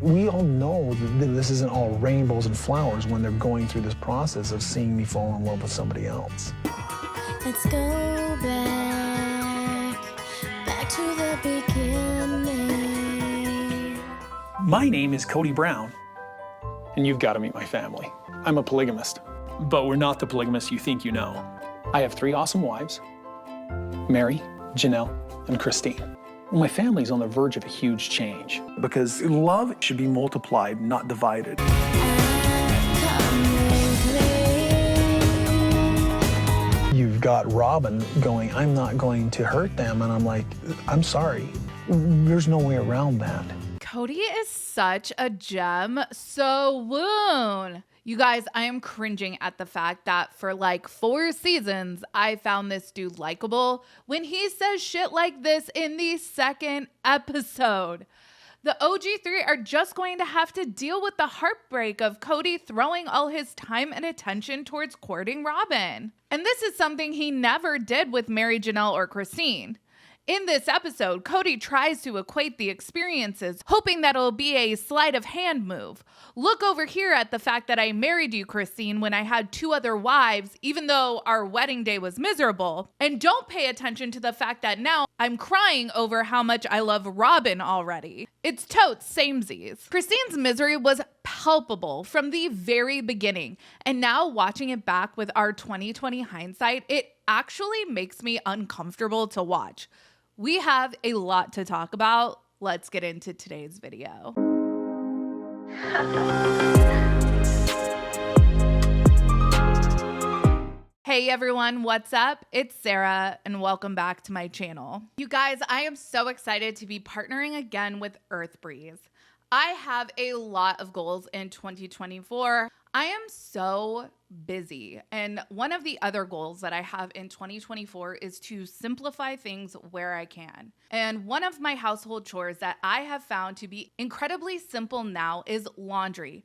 We all know that this isn't all rainbows and flowers when they're going through this process of seeing me fall in love with somebody else. Let's go back to the beginning. My name is Cody Brown, and you've got to meet my family. I'm a polygamist, but we're not the polygamists you think you know. I have 3 awesome wives, Mary, Janelle, and Christine. My family's on the verge of a huge change because love should be multiplied, not divided. You've got Robin going, I'm not going to hurt them, and I'm like, I'm sorry. There's no way around that. Cody is such a gem. So woon. You guys, I am cringing at the fact that for like 4 seasons, I found this dude likable when he says shit like this in the 2nd episode. The OG3 are just going to have to deal with the heartbreak of Cody throwing all his time and attention towards courting Robin. And this is something he never did with Mary, Janelle, or Christine. In this episode, Cody tries to equate the experiences, hoping that it'll be a sleight of hand move. Look over here at the fact that I married you, Christine, when I had 2 other wives, even though our wedding day was miserable. And don't pay attention to the fact that now I'm crying over how much I love Robin already. It's totes samesies. Christine's misery was palpable from the very beginning. And now watching it back with our 2020 hindsight, it actually makes me uncomfortable to watch. We have a lot to talk about. Let's get into today's video. Hey everyone, what's up? It's Sarah and welcome back to my channel. You guys, I am so excited to be partnering again with Earthbreeze. I have a lot of goals in 2024. I am so busy, and one of the other goals that I have in 2024 is to simplify things where I can. And one of my household chores that I have found to be incredibly simple now is laundry,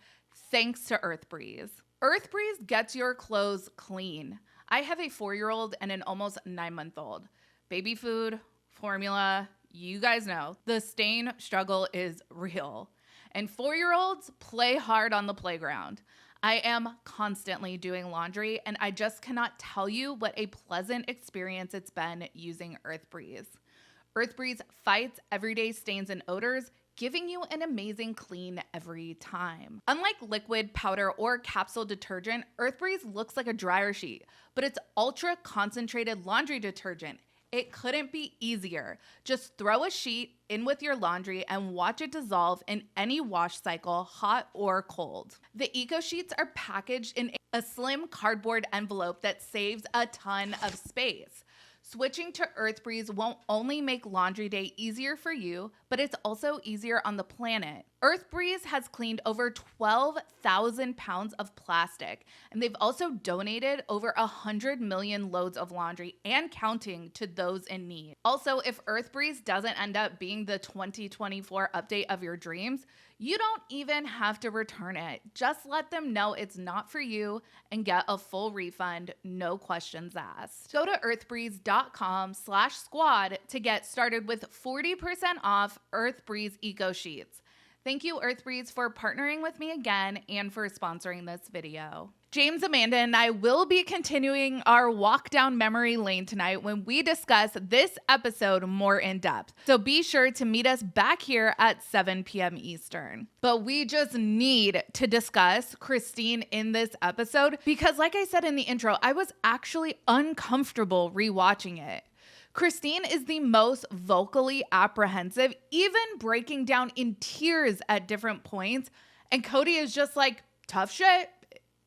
thanks to Earthbreeze. Earthbreeze gets your clothes clean. I have a 4-year-old and an almost 9-month-old. Baby food, formula, you guys know, the stain struggle is real. And 4-year-olds play hard on the playground. I am constantly doing laundry, and I just cannot tell you what a pleasant experience it's been using Earthbreeze. Earthbreeze fights everyday stains and odors, giving you an amazing clean every time. Unlike liquid, powder, or capsule detergent, Earthbreeze looks like a dryer sheet, but it's ultra concentrated laundry detergent. It couldn't be easier. Just throw a sheet in with your laundry and watch it dissolve in any wash cycle, hot or cold. The Eco Sheets are packaged in a slim cardboard envelope that saves a ton of space. Switching to Earthbreeze won't only make laundry day easier for you, but it's also easier on the planet. Earthbreeze has cleaned over 12,000 pounds of plastic, and they've also donated over 100 million loads of laundry and counting to those in need. Also, if Earthbreeze doesn't end up being the 2024 update of your dreams, you don't even have to return it. Just let them know it's not for you and get a full refund, no questions asked. Go to earthbreeze.com/squad to get started with 40% off Earthbreeze Eco Sheets. Thank you, Earthbreeze, for partnering with me again and for sponsoring this video. James, Amanda, and I will be continuing our walk down memory lane tonight when we discuss this episode more in depth. So be sure to meet us back here at 7 p.m. Eastern. But we just need to discuss Christine in this episode because, like I said in the intro, I was actually uncomfortable rewatching it. Christine is the most vocally apprehensive, even breaking down in tears at different points. And Cody is just like, tough shit.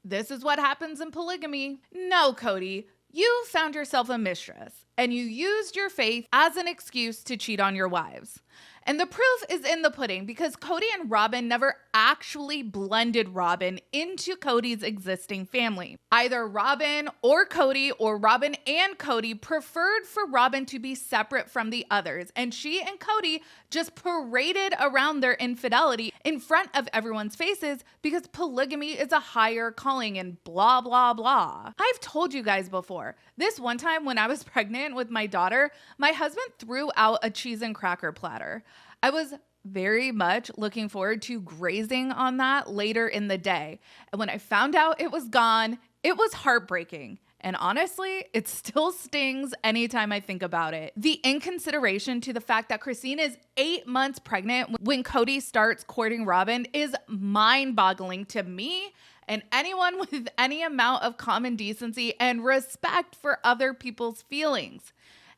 This is what happens in polygamy. No, Cody, you found yourself a mistress and you used your faith as an excuse to cheat on your wives. And the proof is in the pudding because Cody and Robin never actually blended Robin into Cody's existing family. Either Robin or Robin and Cody preferred for Robin to be separate from the others, and she and Cody just paraded around their infidelity in front of everyone's faces because polygamy is a higher calling and blah, blah, blah. I've told you guys before, this one time when I was pregnant with my daughter, my husband threw out a cheese and cracker platter. I was very much looking forward to grazing on that later in the day. And when I found out it was gone, it was heartbreaking. And honestly, it still stings anytime I think about it. The inconsideration to the fact that Christine is 8 months pregnant when Cody starts courting Robin is mind-boggling to me and anyone with any amount of common decency and respect for other people's feelings.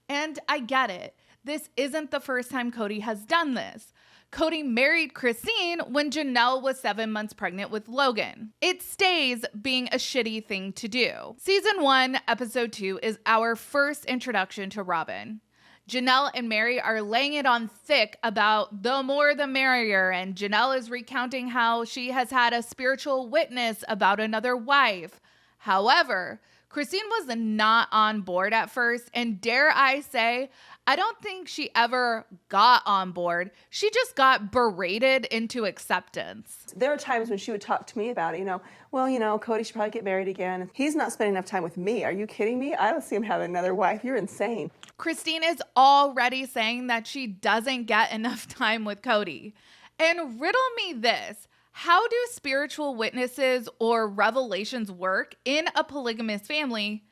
And I get it. This isn't the first time Cody has done this. Cody married Christine when Janelle was 7 months pregnant with Logan. It stays being a shitty thing to do. Season 1, episode 2 is our first introduction to Robin. Janelle and Mary are laying it on thick about the more the merrier, and Janelle is recounting how she has had a spiritual witness about another wife. However, Christine was not on board at first, and dare I say, I don't think she ever got on board. She just got berated into acceptance. There are times when she would talk to me about it, well, Cody should probably get married again. He's not spending enough time with me. Are you kidding me? I don't see him having another wife. You're insane. Christine is already saying that she doesn't get enough time with Cody. And riddle me this. How do spiritual witnesses or revelations work in a polygamous family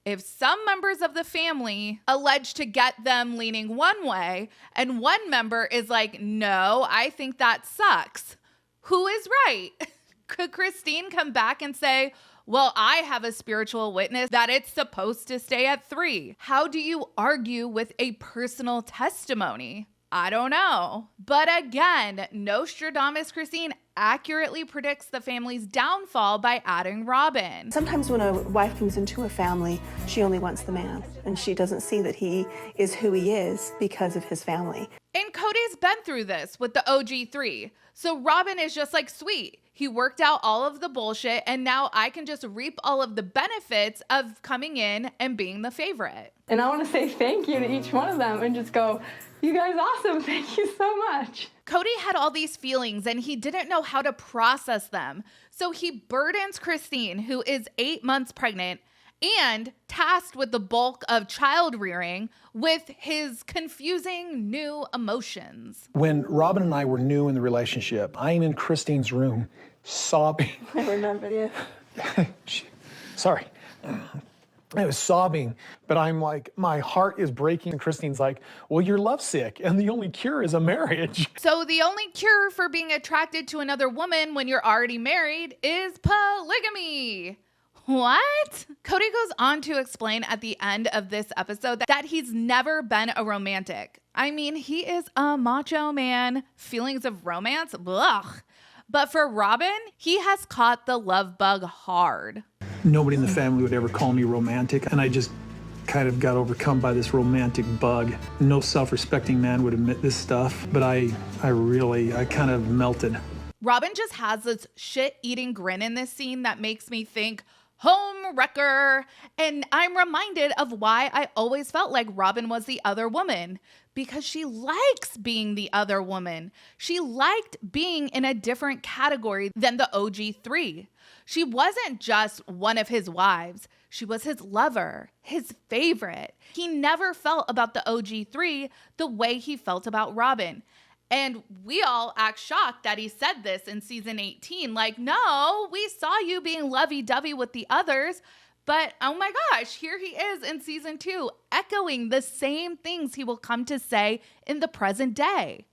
if some members of the family allege to get them leaning one way and one member is like, no, I think that sucks? Who is right? Could Christine come back and say, well, I have a spiritual witness that it's supposed to stay at 3? How do you argue with a personal testimony? I don't know. But again, Nostradamus Christine accurately predicts the family's downfall by adding Robin. Sometimes when a wife comes into a family, she only wants the man, and she doesn't see that he is who he is because of his family. And Cody's been through this with the OG3. So Robin is just like, sweet. He worked out all of the bullshit, and now I can just reap all of the benefits of coming in and being the favorite. And I want to say thank you to each one of them and just go, you guys awesome. Thank you so much. Cody had all these feelings and he didn't know how to process them. So he burdens Christine, who is 8 months pregnant and tasked with the bulk of child rearing, with his confusing new emotions. When Robin and I were new in the relationship, I am in Christine's room sobbing. I remember you. Sorry. I was sobbing, but I'm like, my heart is breaking. And Christine's like, well, you're lovesick, and the only cure is a marriage. So the only cure for being attracted to another woman when you're already married is polygamy. What? Cody goes on to explain at the end of this episode that he's never been a romantic. I mean, he is a macho man. Feelings of romance? Ugh. But for Robin, he has caught the love bug hard. Nobody in the family would ever call me romantic, and I just kind of got overcome by this romantic bug. No self-respecting man would admit this stuff, but I kind of melted. Robin just has this shit-eating grin in this scene that makes me think, home wrecker. And I'm reminded of why I always felt like Robin was the other woman. Because she likes being the other woman. She liked being in a different category than the OG3. She wasn't just one of his wives. She was his lover, his favorite. He never felt about the OG3 the way he felt about Robin. And we all act shocked that he said this in season 18. Like, no, we saw you being lovey-dovey with the others. But oh my gosh, here he is in season 2, echoing the same things he will come to say in the present day.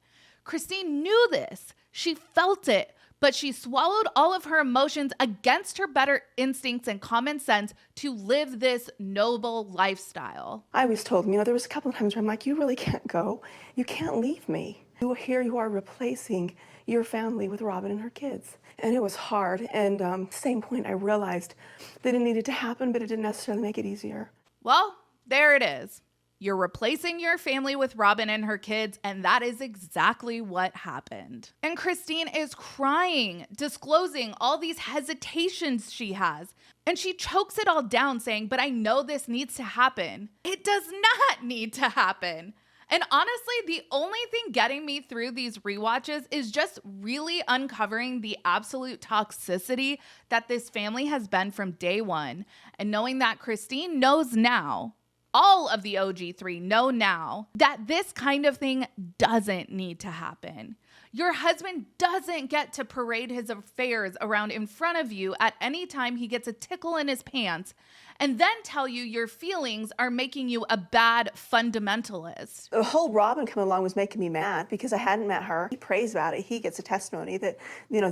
Christine knew this. She felt it. But she swallowed all of her emotions against her better instincts and common sense to live this noble lifestyle. I was told, there was a couple of times where I'm like, you really can't go. You can't leave me. Here you are replacing your family with Robin and her kids. And it was hard. And same point, I realized that it needed to happen, but it didn't necessarily make it easier. Well, there it is. You're replacing your family with Robin and her kids, and that is exactly what happened. And Christine is crying, disclosing all these hesitations she has. And she chokes it all down saying, but I know this needs to happen. It does not need to happen. And honestly, the only thing getting me through these rewatches is just really uncovering the absolute toxicity that this family has been from day one. And knowing that Christine knows now, all of the OG3 know now, that this kind of thing doesn't need to happen. Your husband doesn't get to parade his affairs around in front of you at any time he gets a tickle in his pants and then tell you your feelings are making you a bad fundamentalist. The whole Robin coming along was making me mad because I hadn't met her. He prays about it. He gets a testimony that,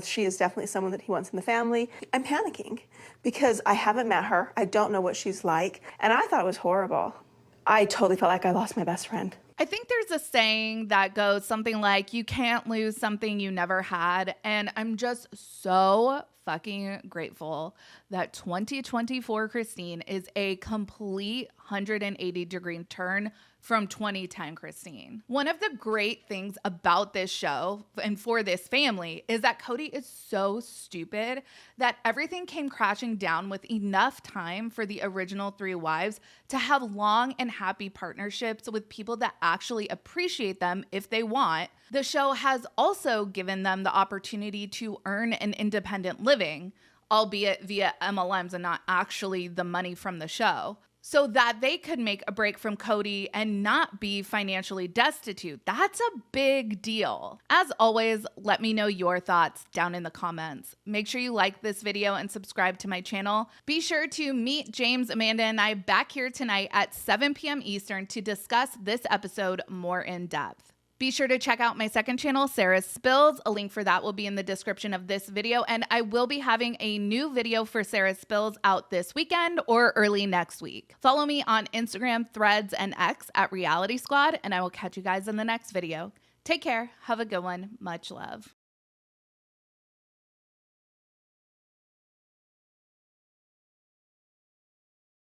she is definitely someone that he wants in the family. I'm panicking because I haven't met her. I don't know what she's like. And I thought it was horrible. I totally felt like I lost my best friend. I think there's a saying that goes something like, you can't lose something you never had. And I'm just so fucking grateful that 2024 Christine is a complete 180-degree turn from 2010 Christine. One of the great things about this show and for this family is that Cody is so stupid that everything came crashing down with enough time for the original three wives to have long and happy partnerships with people that actually appreciate them if they want. The show has also given them the opportunity to earn an independent living, albeit via MLMs and not actually the money from the show, so that they could make a break from Cody and not be financially destitute. That's a big deal. As always, let me know your thoughts down in the comments. Make sure you like this video and subscribe to my channel. Be sure to meet James, Amanda, and I back here tonight at 7 p.m. Eastern to discuss this episode more in depth. Be sure to check out my second channel, Sarah's Spills. A link for that will be in the description of this video, and I will be having a new video for Sarah's Spills out this weekend or early next week. Follow me on Instagram, Threads, and X at Reality Squad, and I will catch you guys in the next video. Take care. Have a good one. Much love.